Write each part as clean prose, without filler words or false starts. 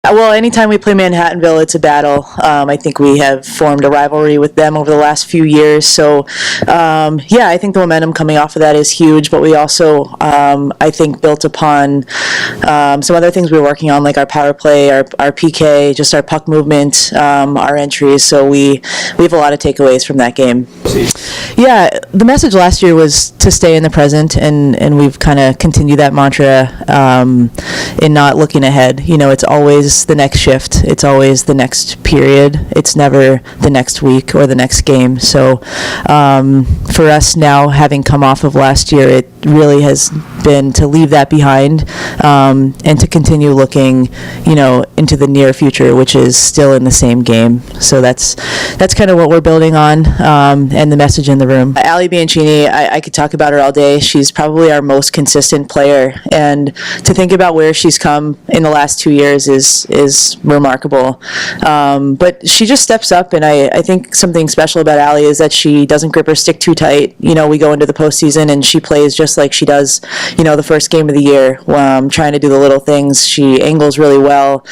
Well, anytime we play Manhattanville, it's a battle. I think we have formed a rivalry with them over the last few years. So, yeah, I think the momentum coming off of that is huge. But we also, I think, built upon some other things we were working on, like our power play, our PK, just our puck movement, our entries. So we have a lot of takeaways from that game. Yeah, the message last year was to stay in the present, and we've kind of continued that mantra in not looking ahead. You know, it's always the next shift. It's always the next period. It's never the next week or the next game. So for us now, having come off of last year, it really has been to leave that behind and to continue looking, you know, into the near future, which is still in the same game. So that's kind of what we're building on, and the message in the room. Ali Bianchini, I could talk about her all day. She's probably our most consistent player, and to think about where she's come in the last 2 years is remarkable. But she just steps up, and I think something special about Ali is that she doesn't grip her stick too tight. You know, we go into the postseason and she plays just like she does, you know, the first game of the year, trying to do the little things. She angles really well.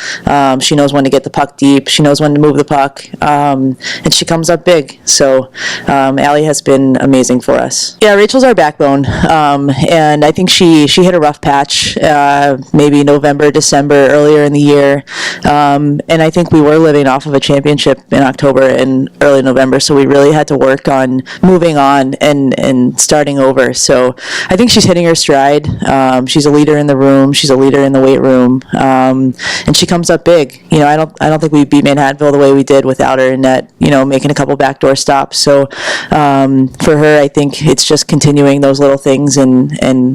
She knows when to get the puck deep. She knows when to move the puck, and she comes up big. So Ali has been amazing for us. Yeah, Rachel's our backbone, and I think she hit a rough patch, maybe November, December, earlier in the year, and I think we were living off of a championship in October and early November, so we really had to work on moving on and starting over. So I think she's hitting her stride. She's a leader in the room. She's a leader in the weight room, and she comes up big. You know, I don't think we beat Manhattanville the way we did without her in net, you know, making a couple backdoor stops. So for her, I think it's just continuing those little things, and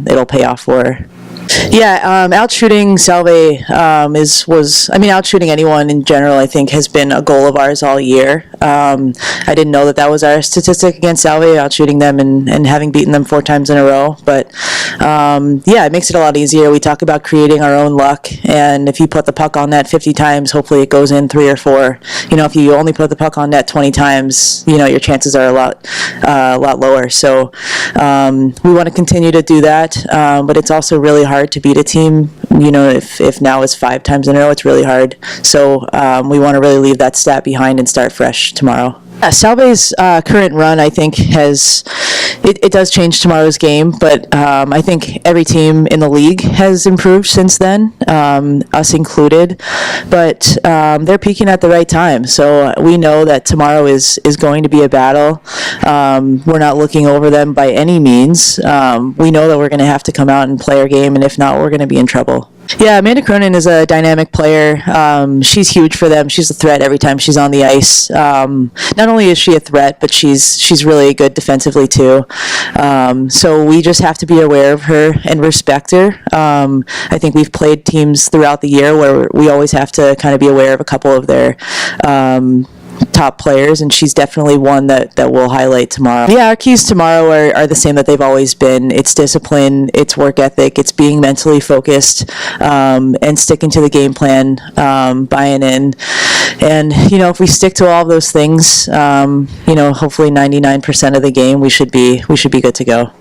it'll pay off for her. Yeah, outshooting Salve out shooting anyone in general, I think, has been a goal of ours all year. I didn't know that was our statistic against Salve, outshooting them and having beaten them 4 times in a row. But yeah, it makes it a lot easier. We talk about creating our own luck, and if you put the puck on net 50 times, hopefully it goes in 3 or 4. You know, if you only put the puck on net 20 times, you know, your chances are a lot lower. So we want to continue to do that, but it's also really hard to beat a team. You know, if now is 5 times in a row, it's really hard. So we want to really leave that stat behind and start fresh tomorrow. Salve's current run, I think, it does change tomorrow's game, but I think every team in the league has improved since then, us included. But they're peaking at the right time, so we know that tomorrow is going to be a battle. We're not looking over them by any means. We know that we're going to have to come out and play our game, and if not, we're going to be in trouble. Yeah, Amanda Cronin is a dynamic player. She's huge for them. She's a threat every time she's on the ice. Not only is she a threat, but she's really good defensively too. So we just have to be aware of her and respect her. I think we've played teams throughout the year where we always have to kind of be aware of a couple of their top players, and she's definitely one that we'll highlight tomorrow. Yeah, our keys tomorrow are the same that they've always been. It's discipline, it's work ethic, it's being mentally focused, and sticking to the game plan, buying in. And, you know, if we stick to all of those things, you know, hopefully 99% of the game, we should be good to go.